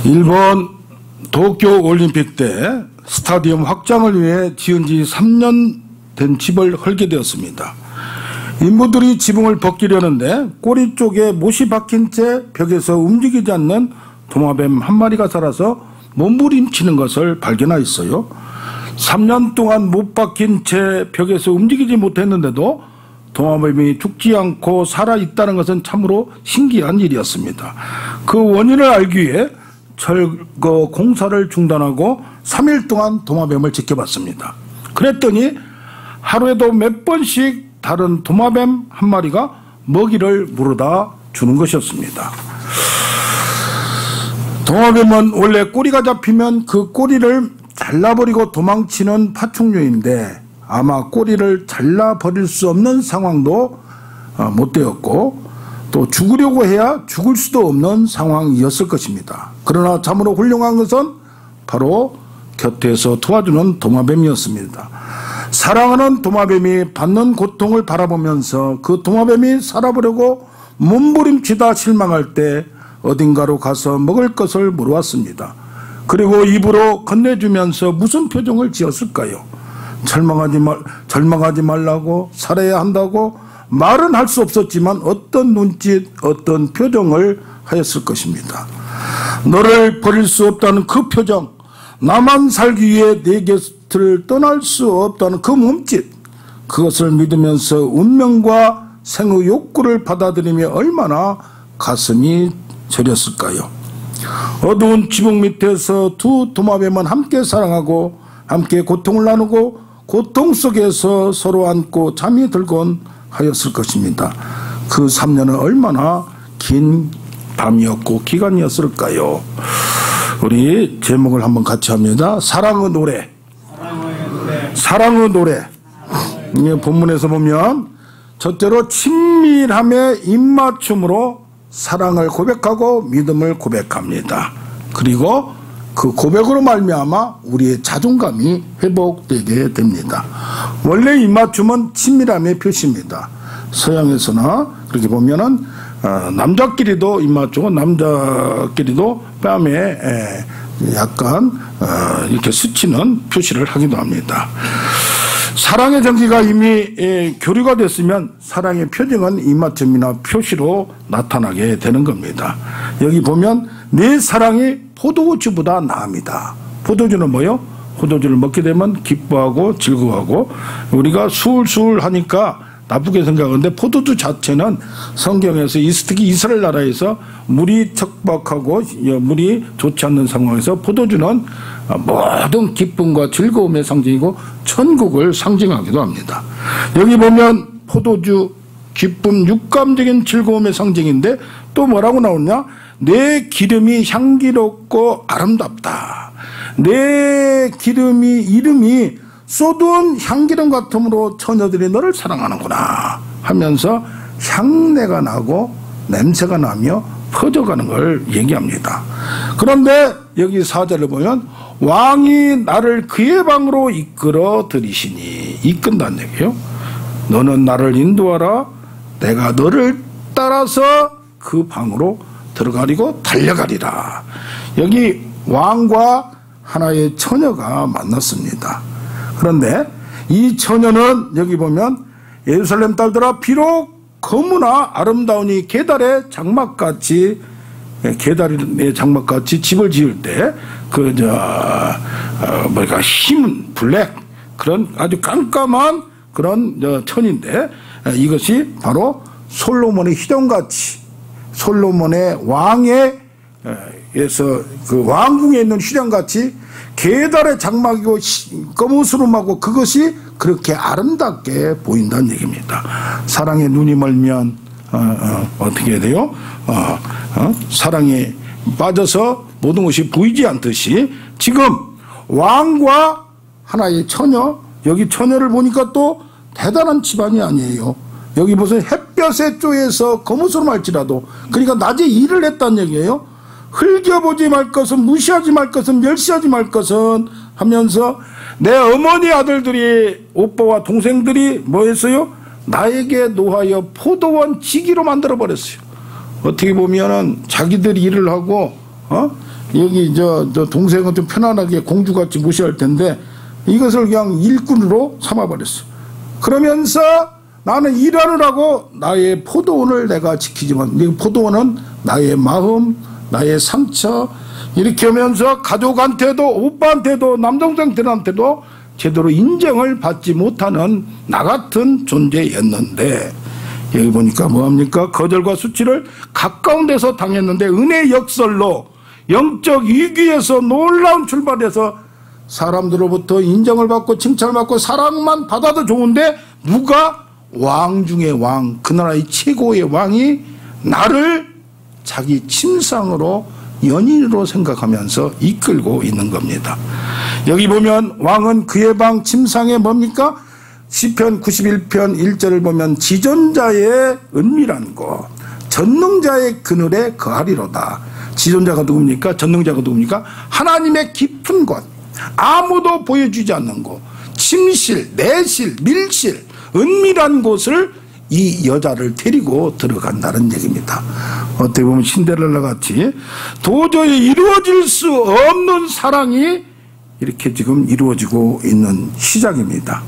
일본 도쿄올림픽 때 스타디움 확장을 위해 지은 지 3년 된 집을 헐게 되었습니다. 인부들이 지붕을 벗기려는데 꼬리 쪽에 못이 박힌 채 벽에서 움직이지 않는 도마뱀 한 마리가 살아서 몸부림치는 것을 발견하였어요. 3년 동안 못 박힌 채 벽에서 움직이지 못했는데도 도마뱀이 죽지 않고 살아있다는 것은 참으로 신기한 일이었습니다. 그 원인을 알기 위해 철거 공사를 중단하고 3일 동안 도마뱀을 지켜봤습니다. 그랬더니 하루에도 몇 번씩 다른 도마뱀 한 마리가 먹이를 물어다 주는 것이었습니다. 도마뱀은 원래 꼬리가 잡히면 그 꼬리를 잘라버리고 도망치는 파충류인데 아마 꼬리를 잘라버릴 수 없는 상황도 못 되었고 또 죽으려고 해야 죽을 수도 없는 상황이었을 것입니다. 그러나 참으로 훌륭한 것은 바로 곁에서 도와주는 도마뱀이었습니다. 사랑하는 도마뱀이 받는 고통을 바라보면서 그 도마뱀이 살아보려고 몸부림치다 실망할 때 어딘가로 가서 먹을 것을 물어왔습니다. 그리고 입으로 건네주면서 무슨 표정을 지었을까요? 절망하지 말라고, 살아야 한다고 말은 할 수 없었지만 어떤 눈짓, 어떤 표정을 하였을 것입니다. 너를 버릴 수 없다는 그 표정, 나만 살기 위해 내 곁을 떠날 수 없다는 그 몸짓, 그것을 믿으면서 운명과 생의 욕구를 받아들이며 얼마나 가슴이 저렸을까요? 어두운 지붕 밑에서 두 도마뱀은 함께 사랑하고 함께 고통을 나누고 고통 속에서 서로 안고 잠이 들곤 하였을 것입니다. 그 3년은 얼마나 긴 밤이었고 기간이었을까요? 우리 제목을 한번 같이 합니다. 사랑의 노래. 사랑의 노래. 본문에서 보면 첫째로 친밀함의 입맞춤으로 사랑을 고백하고 믿음을 고백합니다. 그리고 그 고백으로 말미암아 우리의 자존감이 회복되게 됩니다. 원래 입맞춤은 친밀함의 표시입니다. 서양에서나 그렇게 보면은 남자끼리도 입맞춤은 남자끼리도 뺨에 약간 이렇게 스치는 표시를 하기도 합니다. 사랑의 정기가 이미 교류가 됐으면 사랑의 표정은 입맞춤이나 표시로 나타나게 되는 겁니다. 여기 보면 내 사랑이 포도주보다 나습니다. 포도주는 뭐요? 포도주를 먹게 되면 기뻐하고 즐거워하고 우리가 술술 하니까 나쁘게 생각하는데 포도주 자체는 성경에서 특히 이스라엘 나라에서 물이 척박하고 물이 좋지 않는 상황에서 포도주는 모든 기쁨과 즐거움의 상징이고 천국을 상징하기도 합니다. 여기 보면 포도주 기쁨 육감적인 즐거움의 상징인데 또 뭐라고 나오냐? 내 기름이 향기롭고 아름답다. 내 이름이 쏟은 향기름 같음으로 처녀들이 너를 사랑하는구나 하면서 향내가 나고 냄새가 나며 퍼져가는 걸 얘기합니다. 그런데 여기 4절을 보면 왕이 나를 그의 방으로 이끌어 들이시니, 이끈다는 얘기예요. 너는 나를 인도하라. 내가 너를 따라서 그 방으로 들어가리고 달려가리라. 여기 왕과 하나의 처녀가 만났습니다. 그런데 이 처녀는 여기 보면 예루살렘 딸들아 비록 거무나 아름다우니 계달의 장막같이 집을 지을 때 힘은 블랙 그런 아주 깜깜한 그런 천인데 이것이 바로 솔로몬의 휘정같이 솔로몬의 왕에서 그 왕궁에 있는 휘정같이 계달의 장막이고 거무스름하고 그것이 그렇게 아름답게 보인다는 얘기입니다. 사랑에 눈이 멀면 어떻게 돼요? 사랑에 빠져서 모든 것이 보이지 않듯이 지금 왕과 하나의 처녀, 여기 처녀를 보니까 또 대단한 집안이 아니에요. 여기 무슨 햇볕에 쪼여서 거무스름할지라도 그러니까 낮에 일을 했다는 얘기예요. 흘겨보지 말 것은, 무시하지 말 것은, 멸시하지 말 것은 하면서 내 어머니 아들들이, 오빠와 동생들이 뭐 했어요? 나에게 노하여 포도원 지기로 만들어 버렸어요. 어떻게 보면은 자기들이 일을 하고 여기 저 동생은 좀 편안하게 공주같이 무시할 텐데 이것을 그냥 일꾼으로 삼아버렸어. 그러면서 나는 일하느라고 나의 포도원을 내가 지키지만 이 포도원은 나의 마음, 나의 상처 이렇게 하면서 가족한테도 오빠한테도 남동생들한테도 제대로 인정을 받지 못하는 나 같은 존재였는데 여기 보니까 뭐합니까? 거절과 수치를 가까운 데서 당했는데 은혜의 역설로 영적 위기에서 놀라운 출발에서 사람들로부터 인정을 받고 칭찬을 받고 사랑만 받아도 좋은데 누가 왕 중의 왕, 그 나라의 최고의 왕이 나를 자기 침상으로 연인으로 생각하면서 이끌고 있는 겁니다. 여기 보면 왕은 그의 방 침상에 뭡니까? 시편 91편 1절을 보면 지존자의 은밀한 곳, 전능자의 그늘에 거하리로다. 지존자가 누굽니까? 전능자가 누굽니까? 하나님의 깊은 곳, 아무도 보여주지 않는 곳, 침실, 내실, 밀실, 은밀한 곳을 이 여자를 데리고 들어간다는 얘기입니다. 어떻게 보면 신데렐라 같이 도저히 이루어질 수 없는 사랑이 이렇게 지금 이루어지고 있는 시작입니다.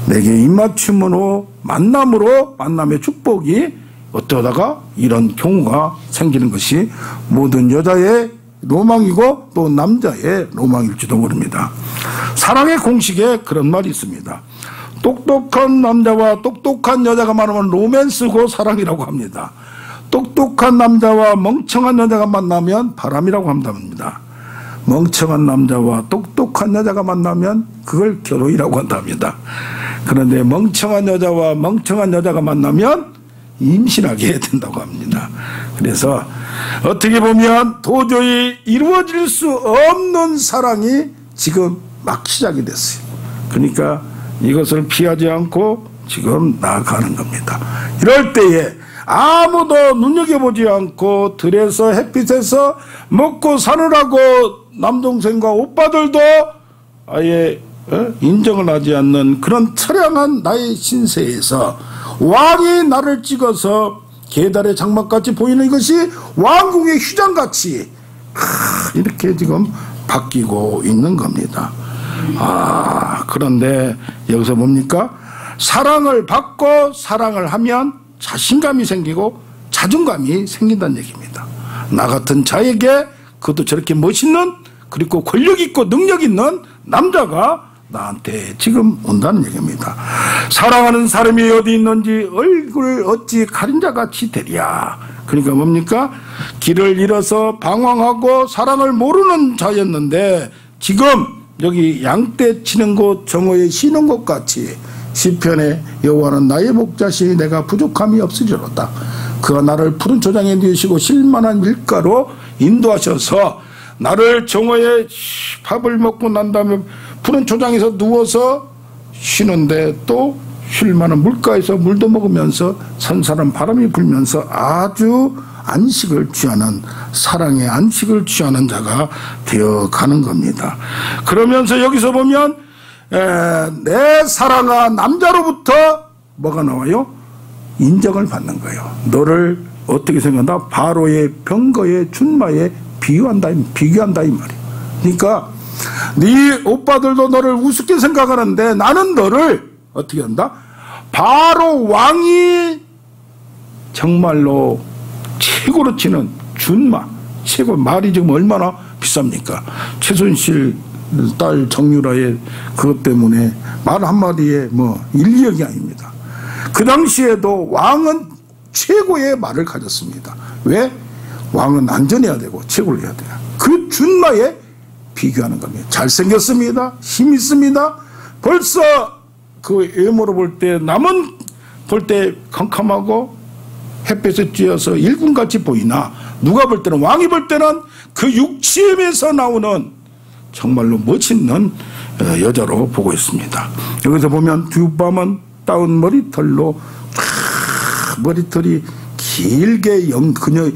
내게 입맞춤으로 만남의 축복이 어쩌다가 이런 경우가 생기는 것이 모든 여자의 로망이고 또 남자의 로망일지도 모릅니다. 사랑의 공식에 그런 말이 있습니다. 똑똑한 남자와 똑똑한 여자가 만나면 로맨스고 사랑이라고 합니다. 똑똑한 남자와 멍청한 여자가 만나면 바람이라고 한답니다. 멍청한 남자와 똑똑한 여자가 만나면 그걸 결혼이라고 한답니다. 그런데 멍청한 여자와 멍청한 여자가 만나면 임신하게 된다고 합니다. 그래서 어떻게 보면 도저히 이루어질 수 없는 사랑이 지금 막 시작이 됐어요. 그러니까 이것을 피하지 않고 지금 나아가는 겁니다. 이럴 때에 아무도 눈여겨보지 않고 들에서 햇빛에서 먹고 사느라고 남동생과 오빠들도 아예 인정을 하지 않는 그런 처량한 나의 신세에서 왕이 나를 찍어서 계달의 장막같이 보이는 이것이 왕궁의 휴장같이 이렇게 지금 바뀌고 있는 겁니다. 그런데 여기서 뭡니까? 사랑을 받고 사랑을 하면 자신감이 생기고 자존감이 생긴다는 얘기입니다. 나 같은 자에게 그것도 저렇게 멋있는 그리고 권력 있고 능력 있는 남자가 나한테 지금 온다는 얘기입니다. 사랑하는 사람이 어디 있는지 얼굴을 어찌 가린 자같이 되랴. 그러니까 뭡니까? 길을 잃어서 방황하고 사랑을 모르는 자였는데 지금 여기 양떼 치는 곳 정오에 쉬는 곳 같이 시편에 여호와는 나의 목자시니 내가 부족함이 없으리로다. 그가 나를 푸른 초장에 누우시고 쉴만한 밀가로 인도하셔서 나를 정오에 밥을 먹고 난 다음에 푸른 초장에서 누워서 쉬는데 또 쉴만한 물가에서 물도 먹으면서 선선한 바람이 불면서 아주 안식을 취하는 사랑의 안식을 취하는 자가 되어가는 겁니다. 그러면서 여기서 보면 내 사랑아 남자로부터 뭐가 나와요? 인정을 받는 거예요. 너를 어떻게 생각한다? 바로의 병거의 준마에 비교한다 이 말이에요. 그러니까 네 오빠들도 너를 우습게 생각하는데 나는 너를 어떻게 한다? 바로 왕이 정말로 최고로 치는 준마, 최고 말이 지금 얼마나 비쌉니까? 최순실 딸 정유라의 그것 때문에 말 한마디에 뭐 1, 2억이 아닙니다. 그 당시에도 왕은 최고의 말을 가졌습니다. 왜? 왕은 안전해야 되고 최고를 해야 돼요. 그 준마에 비교하는 겁니다. 잘생겼습니다. 힘 있습니다. 벌써 그 외모로 볼 때 남은 볼 때 캄캄하고 햇볕에 쬐어서 일꾼같이 보이나 누가 볼 때는 왕이 볼 때는 그 육체에서 나오는 정말로 멋있는 여자로 보고 있습니다. 여기서 보면 뒷밤은 따은 머리털로 머리털이 길게 그녀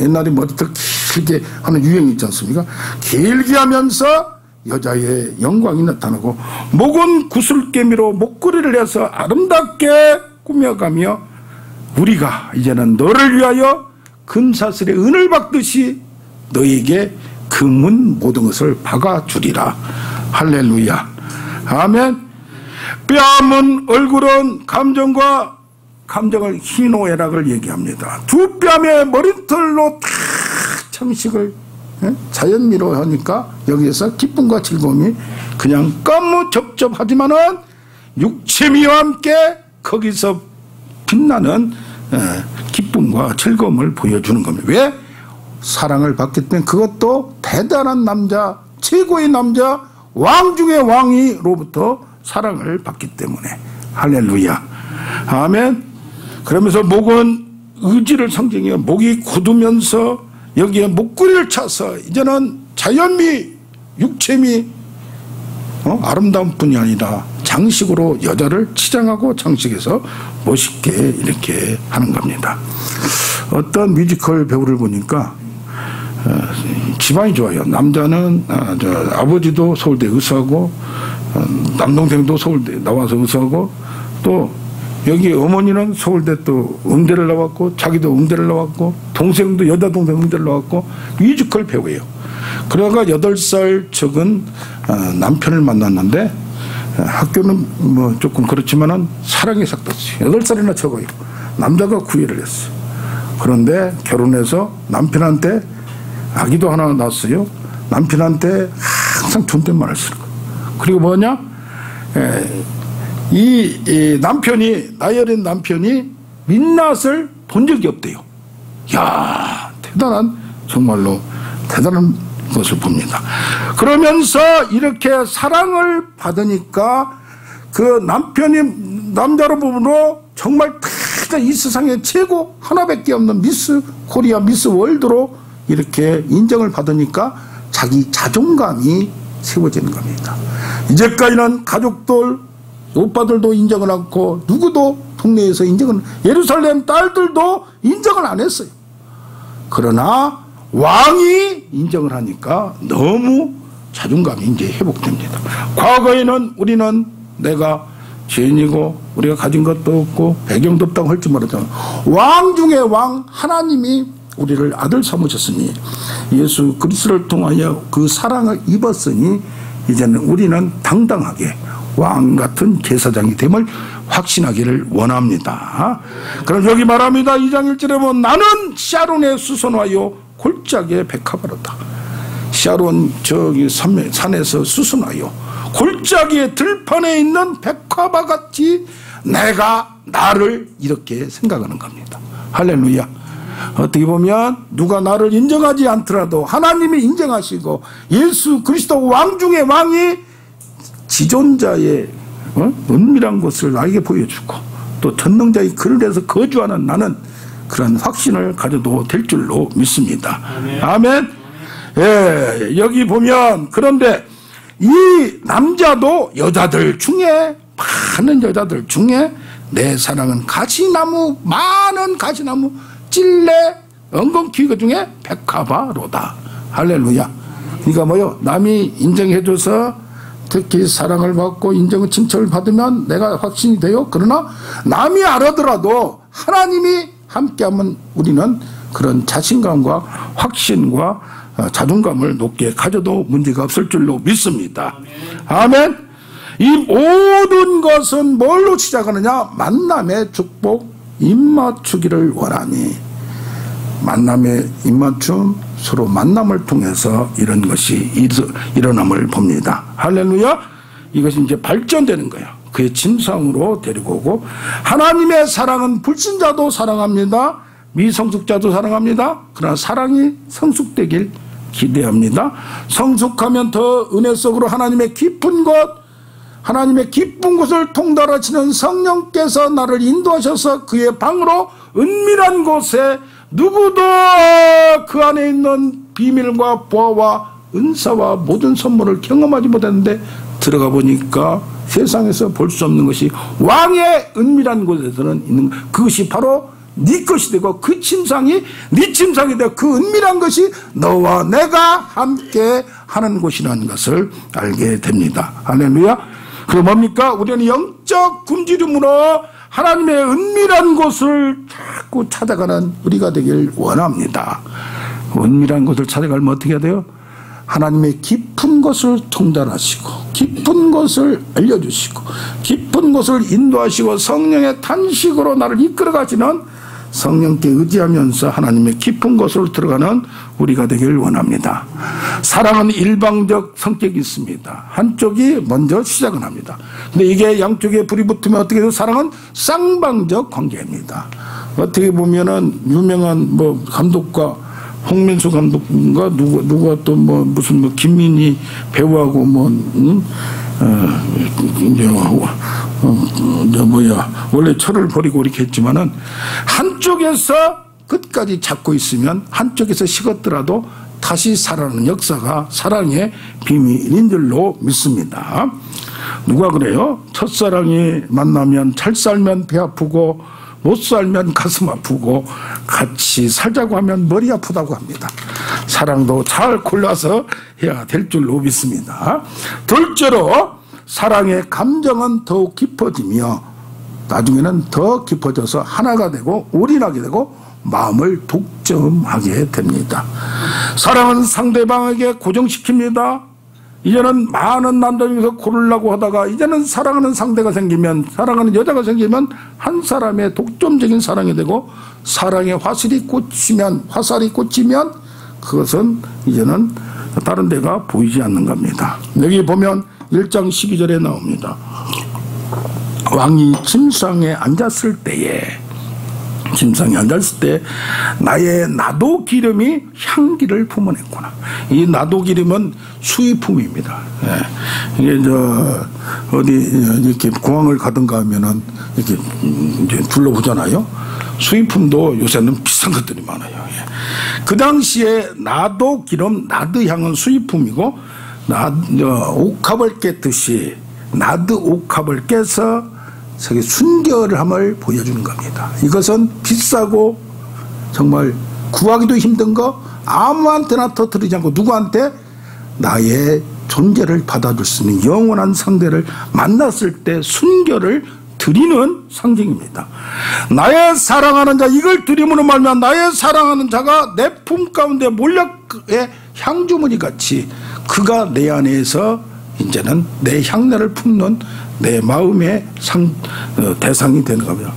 옛날에 머리털 길게 하는 유행이 있지 않습니까? 길게 하면서 여자의 영광이 나타나고 목은 구슬개미로 목걸이를 해서 아름답게 꾸며가며 우리가 이제는 너를 위하여 금사슬에 은을 박듯이 너에게 금은 모든 것을 박아주리라. 할렐루야. 아멘. 뺨은 얼굴은 감정을 희노애락을 얘기합니다. 두 뺨의 머리털로 다 장식을 자연미로 하니까 여기에서 기쁨과 즐거움이 그냥 까무접접하지만은 육체미와 함께 거기서 빛나는 기쁨과 즐거움을 보여주는 겁니다. 왜? 사랑을 받기 때문에. 그것도 대단한 남자, 최고의 남자, 왕 중의 왕이로부터 사랑을 받기 때문에. 할렐루야. 아멘. 그러면서 목은 의지를 상징해요. 목이 굳으면서 여기에 목걸이를 차서 이제는 자연미, 육체미, 아름다운 뿐이 아니라 장식으로 여자를 치장하고 장식해서 멋있게 이렇게 하는 겁니다. 어떤 뮤지컬 배우를 보니까 집안이 좋아요. 남자는 아버지도 서울대 의사하고 남동생도 서울대 나와서 의사하고 또 여기 어머니는 서울대 또 응대를 나왔고 자기도 응대를 나왔고 동생도 여자 동생 응대를 나왔고 뮤지컬 배우예요. 그러다가 8살 적은 남편을 만났는데 학교는 뭐 조금 그렇지만은 사랑이 싹 떴어요. 8살이나 적어요. 남자가 구애를 했어요. 그런데 결혼해서 남편한테 아기도 하나 낳았어요. 남편한테 항상 존댓말을 쓰는 거예요. 그리고 뭐냐? 이 남편이, 나이 어린 남편이 민낯을 본 적이 없대요. 이야, 대단한, 정말로 대단한 것을 봅니다. 그러면서 이렇게 사랑을 받으니까 그 남편이 남자로부로 정말 이 세상에 최고 하나밖에 없는 미스 코리아, 미스 월드로 이렇게 인정을 받으니까 자기 자존감이 세워지는 겁니다. 이제까지는 가족들, 오빠들도 인정을 않고 누구도 동네에서 인정을, 예루살렘 딸들도 인정을 안 했어요. 그러나 왕이 인정을 하니까 너무 자존감이 이제 회복됩니다. 과거에는 우리는 내가 죄인이고 우리가 가진 것도 없고 배경도 없다고 할지 모르지만 왕 중에 왕 하나님이 우리를 아들 삼으셨으니 예수 그리스도를 통하여 그 사랑을 입었으니 이제는 우리는 당당하게 왕 같은 제사장이 됨을 확신하기를 원합니다. 그럼 여기 말합니다. 2장 1절에 보면 나는 샤론의 수선화요 골짜기의 백합화로다. 샤론 저기 산에서 수선화요 골짜기의 들판에 있는 백화화 같이 내가 나를 이렇게 생각하는 겁니다. 할렐루야. 어떻게 보면 누가 나를 인정하지 않더라도 하나님이 인정하시고 예수 그리스도 왕 중의 왕이 지존자의 은밀한 것을 나에게 보여주고 또 전능자의 그늘에서 거주하는 나는 그런 확신을 가져도 될 줄로 믿습니다. 아멘. 아멘. 예, 여기 보면 그런데 이 남자도 여자들 중에 많은 여자들 중에 내 사랑은 가시나무, 많은 가시나무 찔레 엉겅퀴 중에 백합화로다. 할렐루야. 그러니까 뭐요? 남이 인정해줘서 특히 사랑을 받고 인정을 칭찬을 받으면 내가 확신이 돼요. 그러나 남이 알아더라도 하나님이 함께하면 우리는 그런 자신감과 확신과 자존감을 높게 가져도 문제가 없을 줄로 믿습니다. 아멘. 이 모든 것은 뭘로 시작하느냐? 만남의 축복, 입맞추기를 원하니. 만남의 입맞춤, 서로 만남을 통해서 이런 것이 일어남을 봅니다. 할렐루야. 이것이 이제 발전되는 거예요. 그의 진상으로 데리고 오고, 하나님의 사랑은 불신자도 사랑합니다. 미성숙자도 사랑합니다. 그러나 사랑이 성숙되길 기대합니다. 성숙하면 더 은혜 속으로 하나님의 깊은 곳, 하나님의 기쁜 곳을 통달하시는 성령께서 나를 인도하셔서 그의 방으로 은밀한 곳에 누구도 그 안에 있는 비밀과 보화와 은사와 모든 선물을 경험하지 못했는데 들어가 보니까 세상에서 볼 수 없는 것이 왕의 은밀한 곳에서는 있는 그것이 바로 네 것이 되고 그 침상이 네 침상이 되고 그 은밀한 것이 너와 내가 함께 하는 곳이라는 것을 알게 됩니다. 할렐루야. 그럼 뭡니까? 우리는 영적 굶주림으로 하나님의 은밀한 곳을 자꾸 찾아가는 우리가 되길 원합니다. 은밀한 것을 찾아가면 어떻게 해야 돼요? 하나님의 깊은 것을 통달하시고 깊은 것을 알려주시고 깊은 것을 인도하시고 성령의 탄식으로 나를 이끌어가시는 성령께 의지하면서 하나님의 깊은 것으로 들어가는 우리가 되길 원합니다. 사랑은 일방적 성격이 있습니다. 한쪽이 먼저 시작은 합니다. 근데 이게 양쪽에 불이 붙으면 어떻게 돼요? 사랑은 쌍방적 관계입니다. 어떻게 보면은 유명한 뭐 감독과 홍민수 감독과 누가 또 뭐 무슨 뭐 김민희 배우하고 뭐 원래 철을 버리고 이렇게 했지만은 한쪽에서 끝까지 잡고 있으면 한쪽에서 식었더라도 다시 살아나는 역사가 사랑의 비밀인 줄로 믿습니다. 누가 그래요? 첫사랑이 만나면 잘 살면 배 아프고 못 살면 가슴 아프고 같이 살자고 하면 머리 아프다고 합니다. 사랑도 잘 골라서 해야 될 줄로 믿습니다. 둘째로 사랑의 감정은 더욱 깊어지며 나중에는 더 깊어져서 하나가 되고 올인하게 되고 마음을 독점하게 됩니다. 사랑은 상대방에게 고정시킵니다. 이제는 많은 남자 중에서 고르려고 하다가 이제는 사랑하는 상대가 생기면 사랑하는 여자가 생기면 한 사람의 독점적인 사랑이 되고 사랑의 화살이 꽂히면 그것은 이제는 다른 데가 보이지 않는 겁니다. 여기 보면 1장 12절에 나옵니다. 왕이 침상에 앉았을 때에 나의 나도 기름이 향기를 품어냈구나. 이 나도 기름은 수입품입니다. 예. 이게 어디 이렇게 공항을 가든가 하면은 이렇게 이제 둘러보잖아요. 수입품도 요새는 비싼 것들이 많아요. 예. 그 당시에 나도 기름, 나드 향은 수입품이고 옥합을 깼듯이 나드 옥합을 깨서 순결함을 보여주는 겁니다. 이것은 비싸고 정말 구하기도 힘든 거 아무한테나 터뜨리지 않고 누구한테 나의 존재를 받아줄 수 있는 영원한 상대를 만났을 때 순결을 드리는 상징입니다. 나의 사랑하는 자, 이걸 드림으로 말미암아 나의 사랑하는 자가 내 품 가운데 몰약의 향주머니 같이 그가 내 안에서 이제는 내 향내를 품는 내 마음의 대상이 되는 겁니다.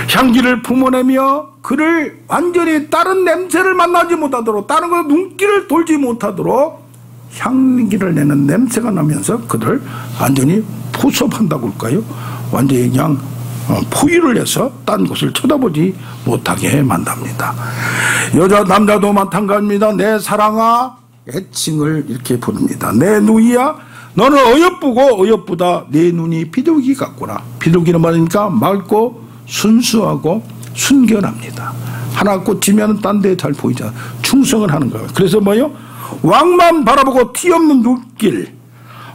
향기를 품어내며 그를 완전히 다른 냄새를 만나지 못하도록 다른 거 눈길을 돌지 못하도록 향기를 내는 냄새가 나면서 그들을 완전히 포섭한다고 할까요? 완전히 그냥 포위를 해서 딴 곳을 쳐다보지 못하게 만답니다. 남자도 마찬가지입니다. 내 사랑아, 애칭을 이렇게 부릅니다. 내 누이야, 너는 어여쁘다. 내 눈이 비둘기 같구나. 비둘기는 말이니까 맑고 순수하고 순결합니다. 하나 꽂히면 딴 데 잘 보이잖아. 충성을 하는 거예요. 그래서 뭐요? 왕만 바라보고 티 없는 눈길,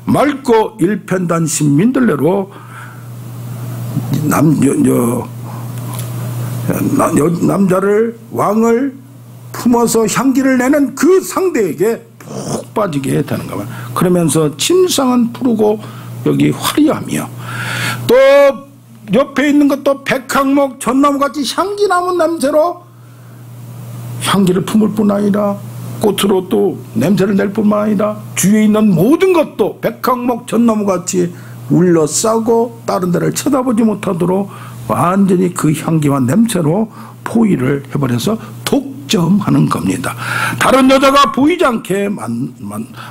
맑고 일편단심 민들레로 남자를 왕을 품어서 향기를 내는 그 상대에게 푹 빠지게 되는 겁니다. 그러면서 침상은 푸르고 여기 화려하며 또 옆에 있는 것도 백항목 전나무같이 향기 남은 냄새로 향기를 품을 뿐 아니라 꽃으로 또 냄새를 낼 뿐만 아니라 주위에 있는 모든 것도 백항목 전나무같이 울러싸고 다른 데를 쳐다보지 못하도록 완전히 그 향기와 냄새로 포위를 해버려서 독점하는 겁니다. 다른 여자가 보이지 않게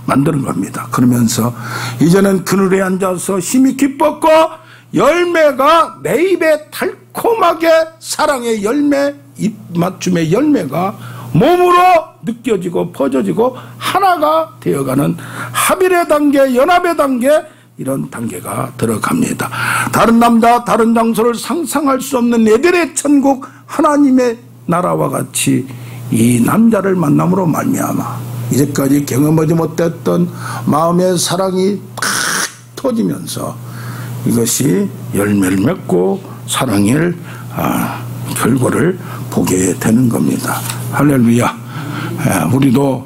만드는 겁니다. 그러면서 이제는 그늘에 앉아서 심히 기뻤고 열매가 내 입에 달콤하게 사랑의 열매, 입맞춤의 열매가 몸으로 느껴지고 퍼져지고 하나가 되어가는 합일의 단계, 연합의 단계, 이런 단계가 들어갑니다. 다른 남자, 다른 장소를 상상할 수 없는 에덴의 천국 하나님의 나라와 같이 이 남자를 만남으로 말미암아 이제까지 경험하지 못했던 마음의 사랑이 팍 터지면서 이것이 열매를 맺고 사랑의 결과를 보게 되는 겁니다. 할렐루야. 우리도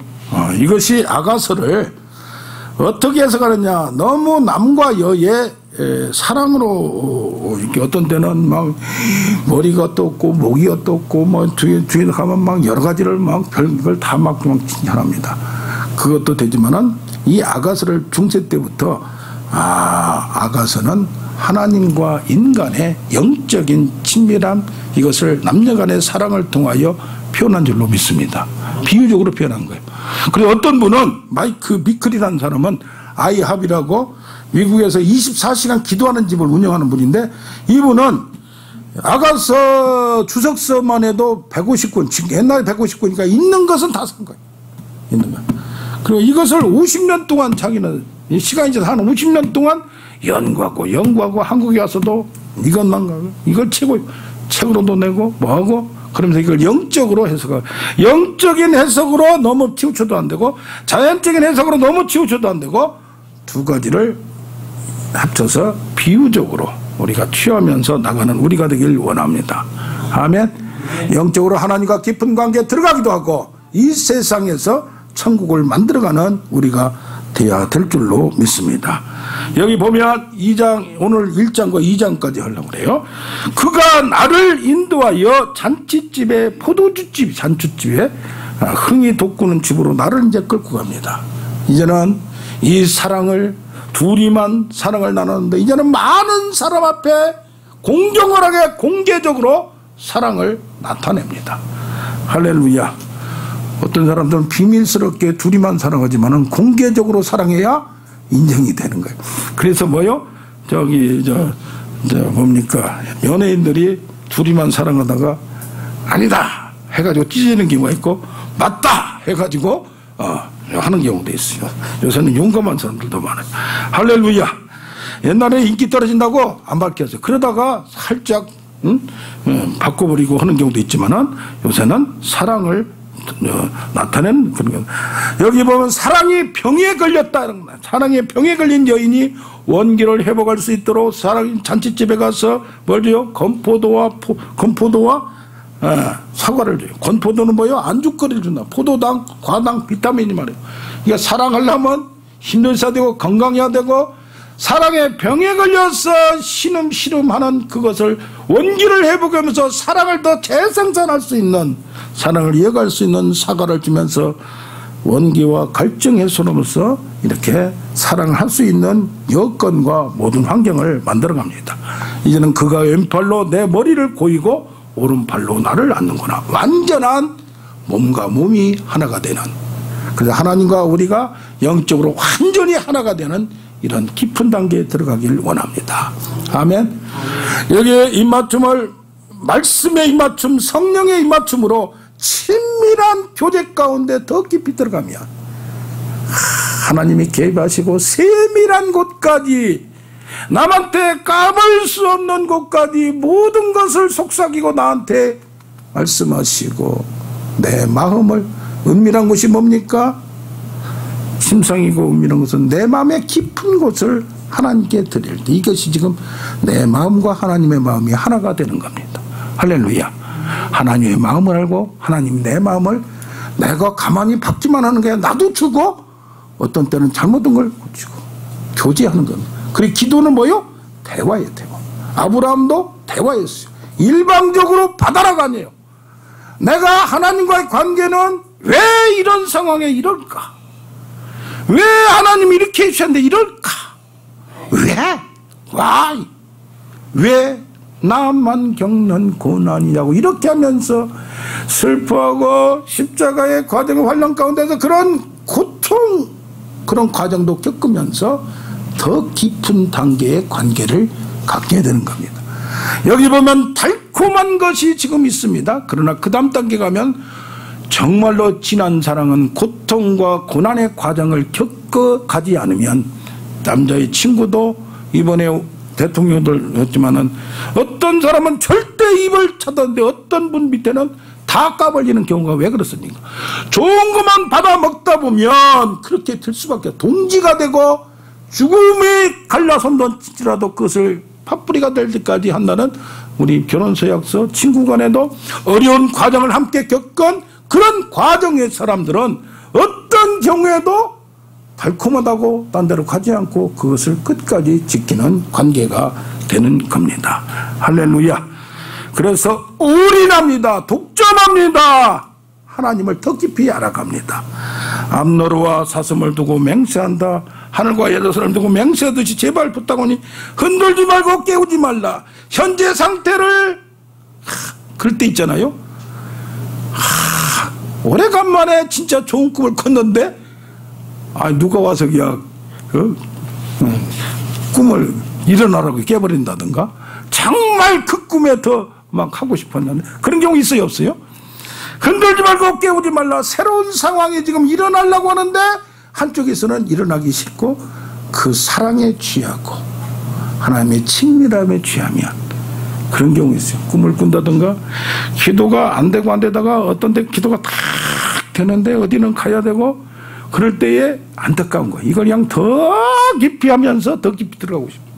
이것이 아가서를 어떻게 해석하느냐, 너무 남과 여의 사랑으로 이렇게 어떤 때는 막 머리가 어떻고 목이 어떻고 뭐 뒤에 가면 막 여러 가지를 막 별걸 다 막 칭찬합니다. 그것도 되지만은 이 아가서를 중세 때부터 아가서는 하나님과 인간의 영적인 친밀함, 이것을 남녀간의 사랑을 통하여 표현한 줄로 믿습니다. 비유적으로 표현한 거예요. 그리고 어떤 분은 마이크 미클이라는 사람은 아이합이라고 미국에서 24시간 기도하는 집을 운영하는 분인데, 이분은 아가서 주석서만 해도 150권, 지금 옛날에 150권이니까 있는 것은 다 산 거예요. 있는 거. 그리고 이것을 50년 동안 자기는 시간이 지나서 한 50년 동안 연구하고 한국에 와서도 이것만 가고 이걸 책으로도 내고 뭐하고 그러면서 이걸 영적으로 해석하고, 영적인 해석으로 너무 치우쳐도 안 되고 자연적인 해석으로 너무 치우쳐도 안 되고 두 가지를 합쳐서 비유적으로 우리가 취하면서 나가는 우리가 되길 원합니다. 아멘. 영적으로 하나님과 깊은 관계에 들어가기도 하고 이 세상에서 천국을 만들어가는 우리가 되어야 될 줄로 믿습니다. 여기 보면 2장, 오늘 1장과 2장까지 하려고 그래요. 그가 나를 인도하여 잔치집에, 포도주집, 잔치집에 흥이 돋구는 집으로 나를 이제 끌고 갑니다. 이제는 이 사랑을, 둘이만 사랑을 나누는데 이제는 많은 사람 앞에 공정하게 공개적으로 사랑을 나타냅니다. 할렐루야. 어떤 사람들은 비밀스럽게 둘이만 사랑하지만은 공개적으로 사랑해야 인정이 되는 거예요. 그래서 뭐요? 뭡니까? 연예인들이 둘이만 사랑하다가 아니다 해가지고 찢어지는 경우가 있고, 맞다 해가지고 하는 경우도 있어요. 요새는 용감한 사람들도 많아요. 할렐루야. 옛날에 인기 떨어진다고 안 밝혔어요. 그러다가 살짝 바꿔버리고 하는 경우도 있지만은 요새는 사랑을 나타낸 그런 거. 여기 보면 사랑이 병에 걸렸다 이런 거. 사랑에 병에 걸린 여인이 원기를 회복할 수 있도록 사랑 잔치집에 가서 뭐죠? 건포도와 사과를 줘요. 건포도는 뭐예요? 안주거리를 준다. 포도당, 과당, 비타민이 말이에요. 그러니까 사랑하려면 힘들어야 되고 건강해야 되고, 사랑에 병에 걸려서 신음하는 그것을 원기를 회복하면서 사랑을 더 재생산할 수 있는, 사랑을 이어갈 수 있는 사과를 주면서 원기와 갈증 해소로서 이렇게 사랑을 할 수 있는 여건과 모든 환경을 만들어 갑니다. 이제는 그가 왼팔로 내 머리를 고이고 오른팔로 나를 안는구나. 완전한 몸과 몸이 하나가 되는, 그래서 하나님과 우리가 영적으로 완전히 하나가 되는 이런 깊은 단계에 들어가길 원합니다. 아멘. 여기에 입맞춤을, 말씀의 입맞춤, 성령의 입맞춤으로 친밀한 교제 가운데 더 깊이 들어가면 하나님이 개입하시고 세밀한 곳까지, 남한테 까볼 수 없는 곳까지 모든 것을 속삭이고 나한테 말씀하시고, 내 마음을, 은밀한 곳이 뭡니까? 심성이고 은밀한 것은 내 마음의 깊은 곳을 하나님께 드릴 때, 이것이 지금 내 마음과 하나님의 마음이 하나가 되는 겁니다. 할렐루야. 하나님의 마음을 알고 하나님이 내 마음을, 내가 가만히 받기만 하는 게 아니라 나도 주고 어떤 때는 잘못된 걸 고치고 교제하는 겁니다. 그리고 기도는 뭐요? 대화예요. 대화. 아브라함도 대화였어요. 일방적으로 받아라가 아니에요. 내가 하나님과의 관계는 왜 이런 상황에 이럴까? 왜 하나님이 이렇게 해주셨는데 이럴까? 왜 나만 겪는 고난이냐고 이렇게 하면서 슬퍼하고 십자가의 과정의 환란 가운데서 그런 고통, 그런 과정도 겪으면서 더 깊은 단계의 관계를 갖게 되는 겁니다. 여기 보면 달콤한 것이 지금 있습니다. 그러나 그 다음 단계 가면 정말로 진한 사랑은 고통과 고난의 과정을 겪어가지 않으면, 남자의 친구도 이번에 대통령들 했지만은 어떤 사람은 절대 입을 쳐다는데 어떤 분 밑에는 다 까발리는 경우가 왜 그렇습니까? 좋은 것만 받아 먹다 보면 그렇게 될 수밖에, 동지가 되고 죽음에 갈라선던지라도 그것을 팥뿌리가 될 때까지 한다는 우리 결혼서약서 친구 간에도 어려운 과정을 함께 겪은 그런 과정의 사람들은 어떤 경우에도 달콤하다고 딴 데로 가지 않고 그것을 끝까지 지키는 관계가 되는 겁니다. 할렐루야. 그래서 올인합니다. 독점합니다. 하나님을 더 깊이 알아갑니다. 암노루와 사슴을 두고 맹세한다. 하늘과 예루살렘을 두고 맹세하듯이 제발 부탁하니 흔들지 말고 깨우지 말라. 현재 상태를 그럴 때 있잖아요. 오래간만에 진짜 좋은 꿈을 꿨는데 누가 와서 그냥 꿈을 일어나라고 깨버린다든가, 정말 그 꿈에 더 막 하고 싶었는데, 그런 경우 있어요, 없어요? 흔들지 말고 깨우지 말라. 새로운 상황이 지금 일어나려고 하는데 한쪽에서는 일어나기 싫고 그 사랑에 취하고 하나님의 친밀함에 취하면 그런 경우 있어요. 꿈을 꾼다든가, 기도가 안 되고 안 되다가 어떤 데 기도가 탁 되는데 어디는 가야 되고, 그럴 때에 안타까운 거예요. 이걸 그냥 더 깊이 하면서 더 깊이 들어가고 싶습니다.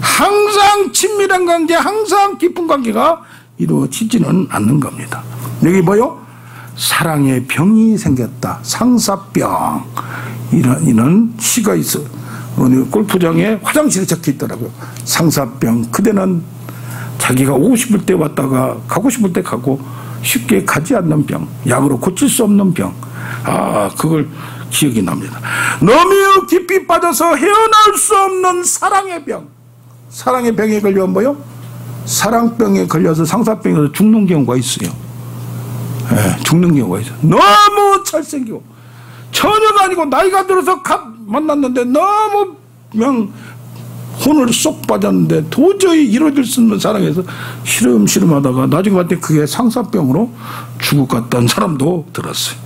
항상 친밀한 관계, 항상 깊은 관계가 이루어지지는 않는 겁니다. 여기 뭐요? 사랑의 병이 생겼다. 상사병. 이런 시가 있어. 어느 골프장에 화장실에 적혀 있더라고요. 상사병. 그대는 자기가 오고 싶을 때 왔다가 가고 싶을 때 가고 쉽게 가지 않는 병. 약으로 고칠 수 없는 병. 그걸 기억이 납니다. 너무 깊이 빠져서 헤어나올 수 없는 사랑의 병. 사랑의 병에 걸리면 뭐요? 사랑병에 걸려서 상사병에서 죽는 경우가 있어요. 죽는 경우가 있어요. 너무 잘생기고 처녀가 아니고 나이가 들어서 만났는데 너무 그냥 혼을 쏙 빠졌는데 도저히 이루어질 수 없는 사랑에서 시름시름하다가 나중에 봤을 때 그게 상사병으로 죽어갔던 사람도 들었어요.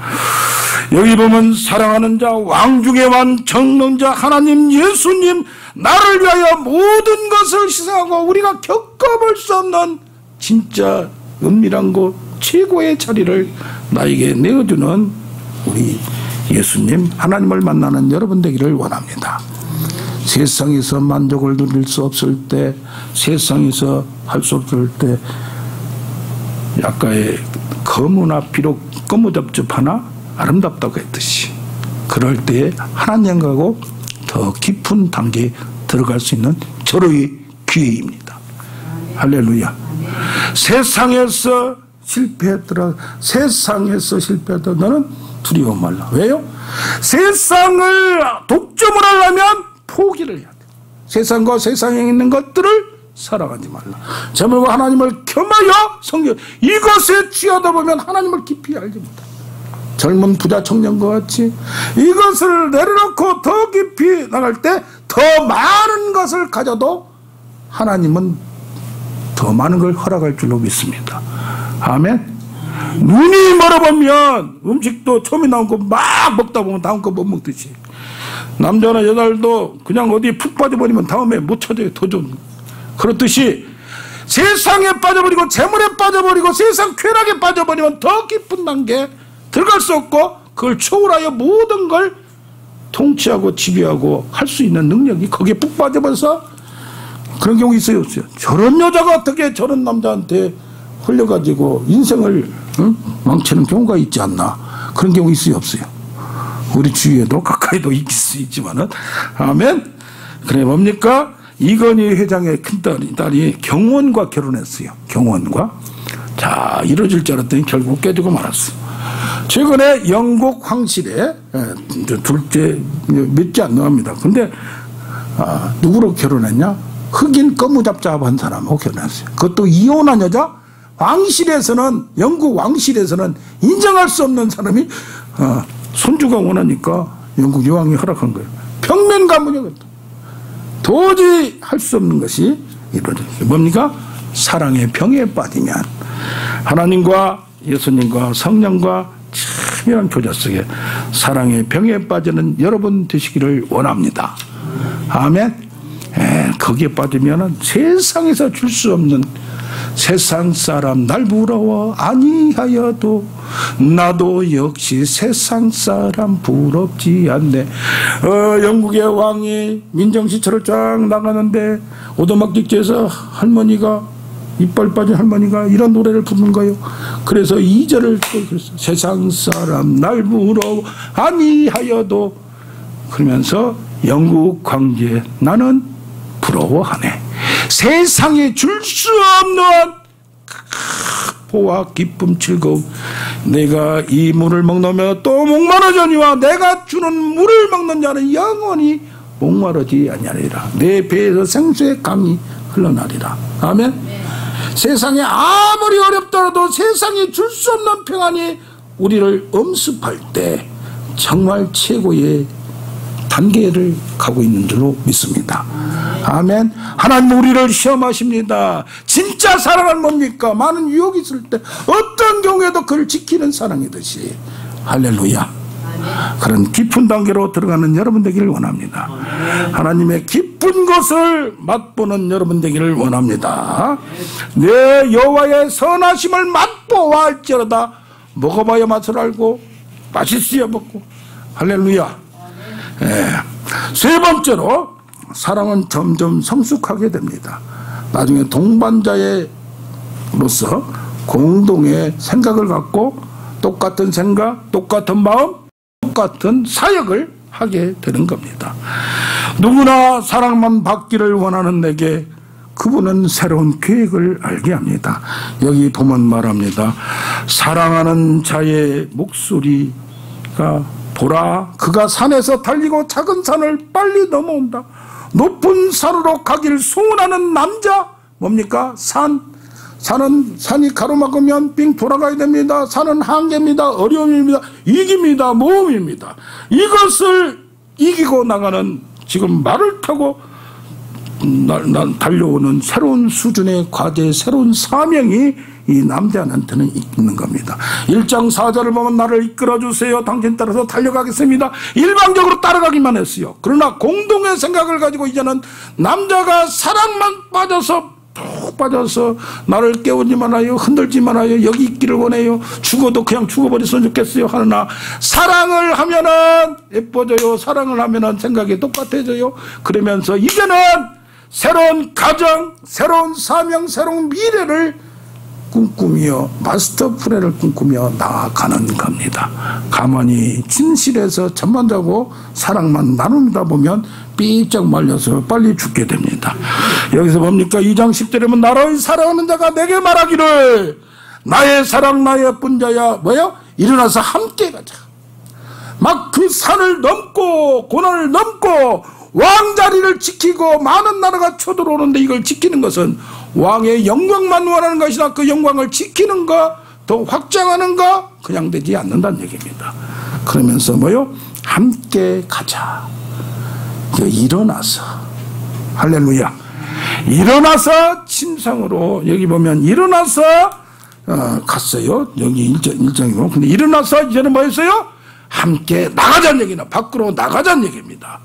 여기 보면 사랑하는 자, 왕 중에 왕, 정능자 하나님 예수님, 나를 위하여 모든 것을 희생하고 우리가 겪어볼 수 없는 진짜 은밀한 곳, 최고의 자리를 나에게 내어주는 우리 예수님, 하나님을 만나는 여러분 되기를 원합니다. 세상에서 만족을 누릴 수 없을 때, 세상에서 할 수 없을 때, 아까의 거무나 비록 거무잡잡하나 아름답다고 했듯이 그럴 때에 하나님하고 더 깊은 단계에 들어갈 수 있는 절호의 기회입니다. 할렐루야. 세상에서 실패했더라. 세상에서 실패했더라. 너는 두려워 말라. 왜요? 세상을 독점을 하려면 포기를 해야 돼. 세상과 세상에 있는 것들을 사랑하지 말라. 제물과 하나님을 겸하여 성경, 이것에 취하다 보면 하나님을 깊이 알지 못한다. 젊은 부자 청년과 같이 이것을 내려놓고 더 깊이 나갈 때 더 많은 것을 가져도 하나님은 더 많은 걸 허락할 줄로 믿습니다. 아멘. 눈이 멀어보면 음식도 처음에 나온 거 막 먹다 보면 다음 거 못 먹듯이, 남자나 여자도 그냥 어디에 푹 빠져버리면 다음에 못 찾아요. 더 좋은. 그렇듯이 세상에 빠져버리고 재물에 빠져버리고 세상 쾌락에 빠져버리면 더 깊은 단계 들어갈 수 없고, 그걸 초월하여 모든 걸 통치하고 지배하고 할 수 있는 능력이 거기에 푹 빠져버려서 그런 경우 있어요, 없어요? 저런 여자가 어떻게 저런 남자한테 홀려가지고 인생을 망치는 경우가 있지 않나? 그런 경우 있어요, 없어요? 우리 주위에도 가까이도 있을 수 있지만은. 아멘. 그래 뭡니까? 이건희 회장의 큰딸이 경원과 결혼했어요. 경원과. 자, 이루어질 줄 알았더니 결국 깨지고 말았어요. 최근에 영국 황실에 둘째 몇지 안 나갑니다. 근데 누구로 결혼했냐? 흑인 거무잡잡한 사람하고 결혼했어요. 그것도 이혼한 여자. 왕실에서는, 영국 왕실에서는 인정할 수 없는 사람이 손주가 원하니까 영국 여왕이 허락한 거예요. 평면 가문이거든. 도저히 할 수 없는 것이 이루어져요. 뭡니까? 사랑의 병에 빠지면 하나님과 예수님과 성령과 치밀한 교제 속에 사랑의 병에 빠지는 여러분 되시기를 원합니다. 아멘. 거기에 빠지면 세상에서 줄 수 없는, 세상 사람 날 부러워 아니하여도 나도 역시 세상 사람 부럽지 않네. 영국의 왕이 민정시처를 쫙 나가는데 오두막길에서 할머니가, 이빨 빠진 할머니가 이런 노래를 부르는 거예요. 그래서 2절을 또 그랬어요. 세상 사람 날 부러워 아니하여도, 그러면서 영국 황제 나는 부러워하네. 세상에 줄 수 없는 보와 기쁨 즐거움. 내가 이 물을 먹으며 또 목마르거니와 내가 주는 물을 먹는 자는 영원히 목마르지 아니하리라. 내 배에서 생수의 강이 흘러나리라. 아멘. 세상에 아무리 어렵더라도 세상에 줄 수 없는 평안이 우리를 엄습할 때 정말 최고의 단계를 가고 있는 줄로 믿습니다. 아멘. 하나님 우리를 시험하십니다. 진짜 사랑은 뭡니까? 많은 유혹이 있을 때 어떤 경우에도 그를 지키는 사랑이듯이. 할렐루야. 그런 깊은 단계로 들어가는 여러분 되기를 원합니다. 하나님의 깊은 것을 맛보는 여러분 되기를 원합니다. 내 여호와의 선하심을 맛보아 할지어다. 먹어봐야 맛을 알고 맛있어야 먹고. 할렐루야. 세 번째로 사랑은 점점 성숙하게 됩니다. 나중에 동반자로서 공동의 생각을 갖고 똑같은 생각, 똑같은 마음, 똑같은 사역을 하게 되는 겁니다. 누구나 사랑만 받기를 원하는 내게 그분은 새로운 계획을 알게 합니다. 여기 보면 말합니다. 사랑하는 자의 목소리가 보라, 그가 산에서 달리고 작은 산을 빨리 넘어온다. 높은 산으로 가기를 소원하는 남자. 뭡니까? 산이 가로막으면 빙 돌아가야 됩니다. 산은 한계입니다. 어려움입니다. 위기입니다. 모험입니다. 이것을 이기고 나가는, 지금 말을 타고 달려오는 새로운 수준의 과제, 새로운 사명이 이 남자한테는 있는 겁니다. 1장 4절을 보면 나를 이끌어주세요. 당신 따라서 달려가겠습니다. 일방적으로 따라가기만 했어요. 그러나 공동의 생각을 가지고 이제는 남자가 사랑만 푹 빠져서 나를 깨우지 말아요. 흔들지 말아요. 여기 있기를 원해요. 죽어도 그냥 죽어버렸으면 좋겠어요. 하나 사랑을 하면은 예뻐져요. 사랑을 하면은 생각이 똑같아져요. 그러면서 이제는 새로운 가정, 새로운 사명, 새로운 미래를 꿈꾸며 마스터 플랜을 꿈꾸며 나아가는 겁니다. 가만히 침실에서 잠만 자고 사랑만 나누다 보면 삐쩍 말려서 빨리 죽게 됩니다. 여기서 뭡니까? 2장 10절에 보면 나를 사랑하는 자가 내게 말하기를 나의 사랑 나의 분자야 뭐요? 일어나서 함께 가자. 막 그 산을 넘고 고난을 넘고 왕자리를 지키고 많은 나라가 쳐들어오는데 이걸 지키는 것은 왕의 영광만 원하는 것이나 그 영광을 지키는가 더 확장하는가 그냥 되지 않는다는 얘기입니다. 그러면서 뭐요? 함께 가자. 일어나서 할렐루야. 일어나서 침상으로 여기 보면 일어나서 갔어요. 여기 1장이고 근데 일어나서 이제는 뭐 했어요? 함께 나가자는 얘기나 밖으로 나가자는 얘기입니다.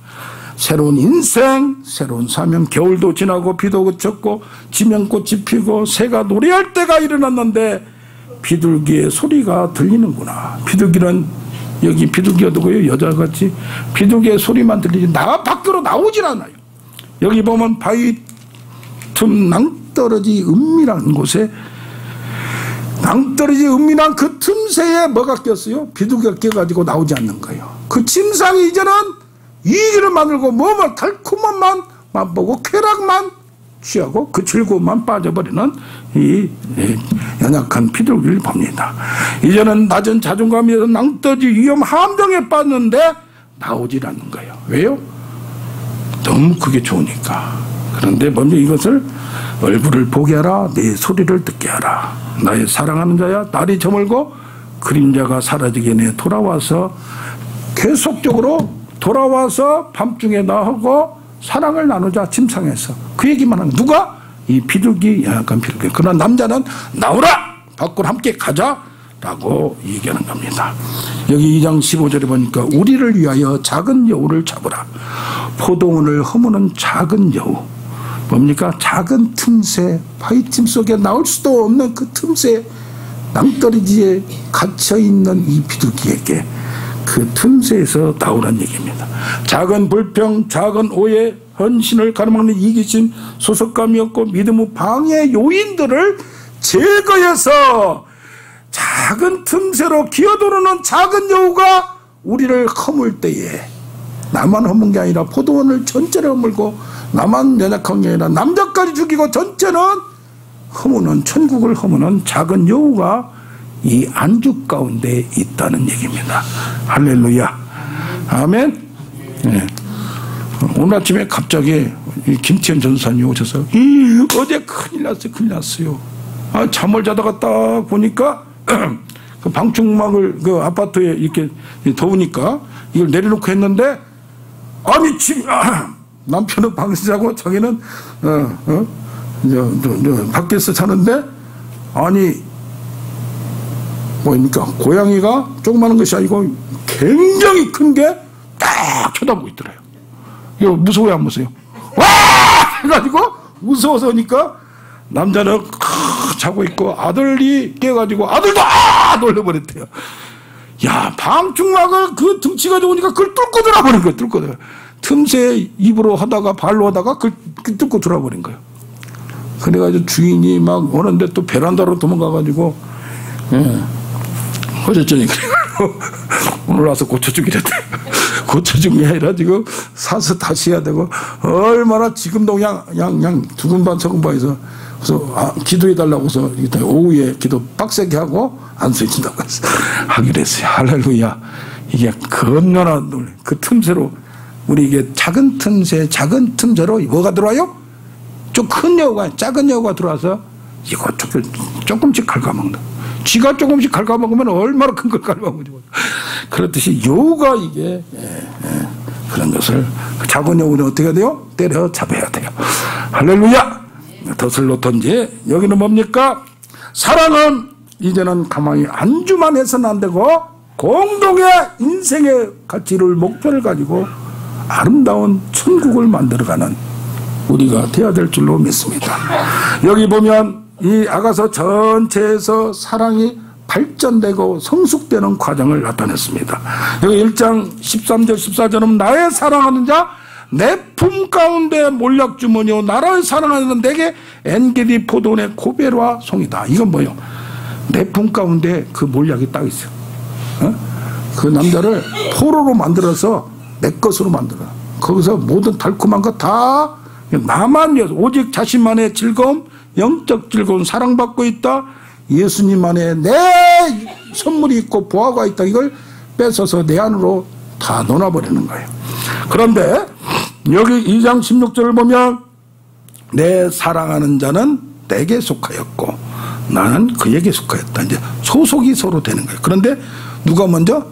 새로운 인생, 새로운 사명. 겨울도 지나고 비도 그쳤고 지면꽃이 피고 새가 노래할 때가 일어났는데 비둘기의 소리가 들리는구나. 비둘기는 여기 비둘기가 누구예요? 여자같이 비둘기의 소리만 들리지 밖으로 나오질 않아요. 여기 보면 바위 틈 낭떠러지 은밀한 곳에 낭떠러지 은밀한 그 틈새에 뭐가 꼈어요? 비둘기가 껴가지고 나오지 않는 거예요. 그 침상이 이제는 이기를 만들고 뭐만 달콤함만 맛보고 쾌락만 취하고 그 즐거움만 빠져버리는 이 연약한 비둘기를 봅니다. 이제는 낮은 자존감에서 낭떠러지 위험 함정에 빠졌는데 나오질 않는 거예요. 왜요? 너무 그게 좋으니까. 그런데 먼저 이것을 얼굴을 보게 하라. 내 소리를 듣게 하라. 나의 사랑하는 자야. 날이 저물고 그림자가 사라지게 내 돌아와서 계속적으로 돌아와서 밤중에 나하고 사랑을 나누자. 침상에서 그 얘기만 하는 누가? 이 비둘기, 약간 비둘기. 그러나 남자는 나오라! 밖으로 함께 가자! 라고 얘기하는 겁니다. 여기 2장 15절에 보니까 우리를 위하여 작은 여우를 잡으라. 포도원을 허무는 작은 여우. 뭡니까? 작은 틈새, 파이팀 속에 나올 수도 없는 그 틈새, 낭떠러지에 갇혀있는 이 비둘기에게 그 틈새에서 나오란 얘기입니다. 작은 불평, 작은 오해, 헌신을 가로막는 이기심, 소속감이 없고 믿음의 방해 요인들을 제거해서 작은 틈새로 기어도르는 작은 여우가 우리를 허물 때에 나만 허문 게 아니라 포도원을 전체를 허물고 나만 연약한 게 아니라 남자까지 죽이고 전체는 허무는 천국을 허무는 작은 여우가 이 안주 가운데 있다는 얘기입니다. 할렐루야. 아멘. 네. 오늘 아침에 갑자기 김태현 전사님이 오셔서 어제 큰일 났어요. 큰일 났어요. 잠을 자다가 딱 보니까 그 방충망을 그 아파트에 이렇게 더우니까 이걸 내려놓고 했는데 아니 지금 남편은 방에서 자고 자기는 밖에서 자는데 아니 뭐입니까 고양이가 조그마한 것이 아니고 굉장히 큰 게 딱 쳐다보고 있더래요. 이거 무서워요 안 무서워요? 와! 해가지고 무서워서니까 남자는 자고 있고 아들이 깨가지고 아들도 놀려버렸대요. 야 방충망을 그 등치가 좋으니까 그걸 뚫고 들어버린 거예요. 뚫고 들어. 틈새 입으로 하다가 발로 하다가 그걸 뚫고 들어버린 거예요. 그래가지고 주인이 막 오는데 또 베란다로 도망가가지고 어쨌더니 그래가지고 오늘 와서 고쳐주기랬대. 고쳐준 게 아니라 지금 사서 다시 해야 되고 얼마나 지금도 그냥 두근반 서근반해서 그래서 기도해달라고서 오후에 기도 빡세게 하고 안수해준다고 하기로 했어요. 할렐루야. 이게 겁나나 그 틈새로 우리 이게 작은 틈새로 뭐가 들어와요? 좀 큰 여우가 작은 여우가 들어와서 이거 조금씩 갉아먹는다. 쥐가 조금씩 갉아먹으면 얼마나 큰 걸 갉아먹는지. 그렇듯이 여우가 이게 그런 것을 작은 여우는 어떻게 해야 돼요? 때려 잡아야 돼요. 할렐루야. 덫을 놓던지 여기는 뭡니까? 사랑은 이제는 가만히 안주만 해서는 안 되고 공동의 인생의 가치를 목표를 가지고 아름다운 천국을 만들어가는 우리가 되어야 될 줄로 믿습니다. 여기 보면 이 아가서 전체에서 사랑이 발전되고 성숙되는 과정을 나타냈습니다. 여기 1장 13절 14절은 나의 사랑하는 자 내 품 가운데 몰약 주머니요 나를 사랑하는 내게 엔게디 포도원의 고베르와 송이다. 이건 뭐예요? 내 품 가운데 그 몰약이 딱 있어요. 그 남자를 포로로 만들어서 내 것으로 만들어. 거기서 모든 달콤한 거 다 나만 위해서 오직 자신만의 즐거움, 영적 즐거움, 사랑받고 있다. 예수님 안에 내 선물이 있고 보화가 있다. 이걸 뺏어서 내 안으로 다 넣어버리는 거예요. 그런데 여기 2장 16절을 보면 내 사랑하는 자는 내게 속하였고 나는 그에게 속하였다. 이제 소속이 서로 되는 거예요. 그런데 누가 먼저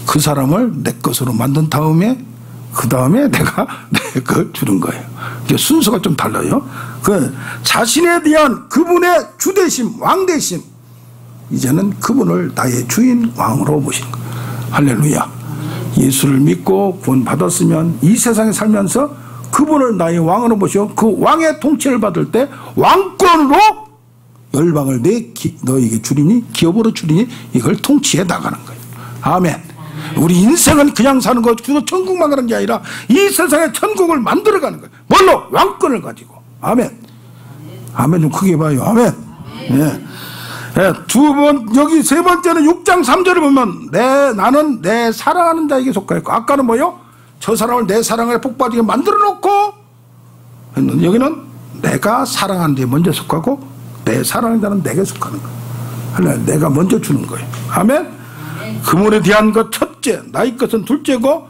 그 사람을 내 것으로 만든 다음에 그 다음에 내가 내 걸 주는 거예요. 이게 순서가 좀 달라요. 그 자신에 대한 그분의 주대심, 왕대심, 이제는 그분을 나의 주인 왕으로 모신 거예요. 할렐루야. 예수를 믿고 구원 받았으면 이 세상에 살면서 그분을 나의 왕으로 모시고 그 왕의 통치를 받을 때 왕권으로 열방을 너에게 주리니 기업으로 주리니 이걸 통치해 나가는 거예요. 아멘. 우리 인생은 그냥 사는 거, 그저 천국만 가는 게 아니라 이 세상에 천국을 만들어가는 거예요. 뭘로? 왕권을 가지고. 아멘. 아멘 좀 크게 봐요. 아멘. 예. 예, 여기 세 번째는 6장 3절을 보면 나는 내 사랑하는 자에게 속하였고 아까는 뭐요? 저 사람을 내 사랑에 복받이게 만들어 놓고 여기는 내가 사랑하는 데 먼저 속하고 내 사랑하는 자는 내게 속하는 거예요. 내가 먼저 주는 거예요. 아멘. 그분에 대한 것 첫째, 나의 것은 둘째고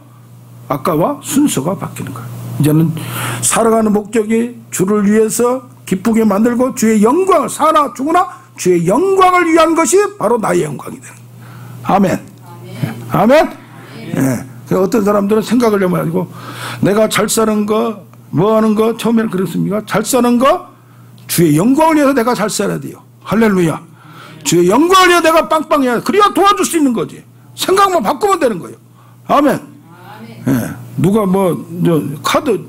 아까와 순서가 바뀌는 거예요. 이제는 살아가는 목적이 주를 위해서 기쁘게 만들고 주의 영광을 사나 죽으나 주의 영광을 위한 것이 바로 나의 영광이 되는 거예요. 아멘. 아멘. 예. 어떤 사람들은 생각을 해가지고 내가 잘 사는 거, 뭐 하는 거 처음에는 그랬습니까? 잘 사는 거 주의 영광을 위해서 내가 잘 살아야 돼요. 할렐루야. 주의 영광을 위해 내가 빵빵해야 돼. 그래야 도와줄 수 있는 거지. 생각만 바꾸면 되는 거예요. 아멘. 예. 누가 카드,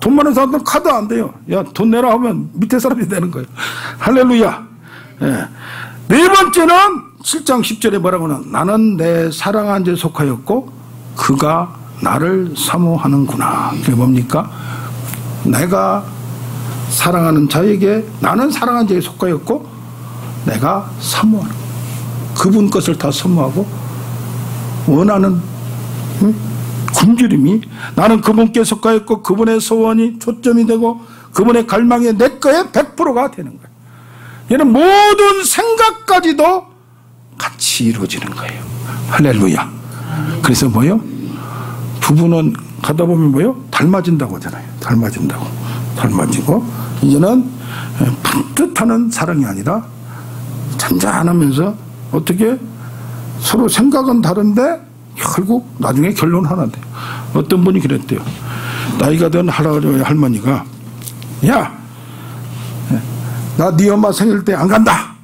돈 많은 사람들은 카드 안 돼요. 야, 돈 내라 하면 밑에 사람이 되는 거예요. 할렐루야. 예. 네 번째는 7장 10절에 뭐라고 하나? 나는 내 사랑한 자에 속하였고 그가 나를 사모하는구나. 그게 뭡니까? 내가 사랑하는 자에게 나는 사랑한 자에 속하였고 내가 사모하는 그분 것을 다 사모하고 원하는 굶주림이 나는 그분께 속하였고 그분의 소원이 초점이 되고 그분의 갈망이 내 거에 100%가 되는 거예요. 얘는 모든 생각까지도 같이 이루어지는 거예요. 할렐루야. 그래서 뭐요? 부부는 가다 보면 뭐요? 닮아진다고 하잖아요. 닮아지고 이제는 분뜻하는 사랑이 아니라 잔잔하면서 어떻게 서로 생각은 다른데 결국 나중에 결론 하나 돼요. 어떤 분이 그랬대요. 나이가 든 할머니가 야, 나 네 엄마 생일 때 안 간다.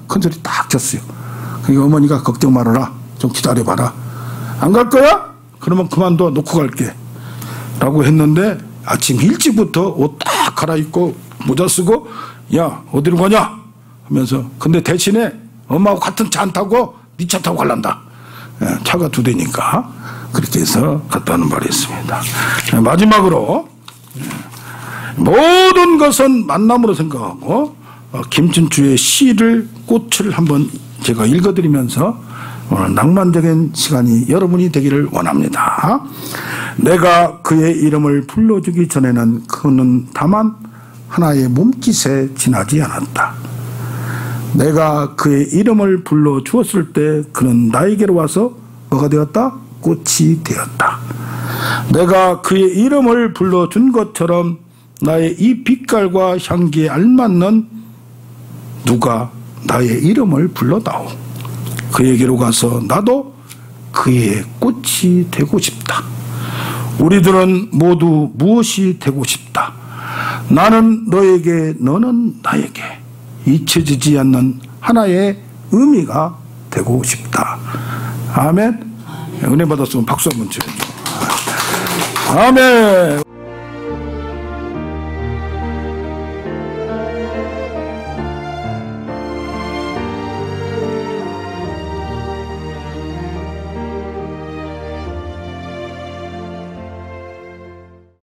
큰 소리 딱 쳤어요. 그러니까 어머니가 걱정 말아라. 좀 기다려봐라. 안 갈 거야? 그러면 그만둬 놓고 갈게. 라고 했는데 아침 일찍부터 옷 딱 갈아입고 모자 쓰고 야 어디로 가냐 하면서 근데 대신에 엄마하고 같은 차 안 타고 네 차 타고 갈란다. 차가 2대니까 그렇게 해서 갔다는 말이 있습니다. 마지막으로 모든 것은 만남으로 생각하고 김춘추의 시를 꽃을 한번 제가 읽어드리면서 오늘 낭만적인 시간이 여러분이 되기를 원합니다. 내가 그의 이름을 불러주기 전에는 그는 다만 하나의 몸짓에 지나지 않았다. 내가 그의 이름을 불러주었을 때 그는 나에게로 와서 뭐가 되었다? 꽃이 되었다. 내가 그의 이름을 불러준 것처럼 나의 이 빛깔과 향기에 알맞는 누가 나의 이름을 불러다오. 그에게로 가서 나도 그의 꽃이 되고 싶다. 우리들은 모두 무엇이 되고 싶다. 나는 너에게 너는 나에게 잊혀지지 않는 하나의 의미가 되고 싶다. 아멘. 은혜 받았으면 박수 한번 쳐요. 아멘.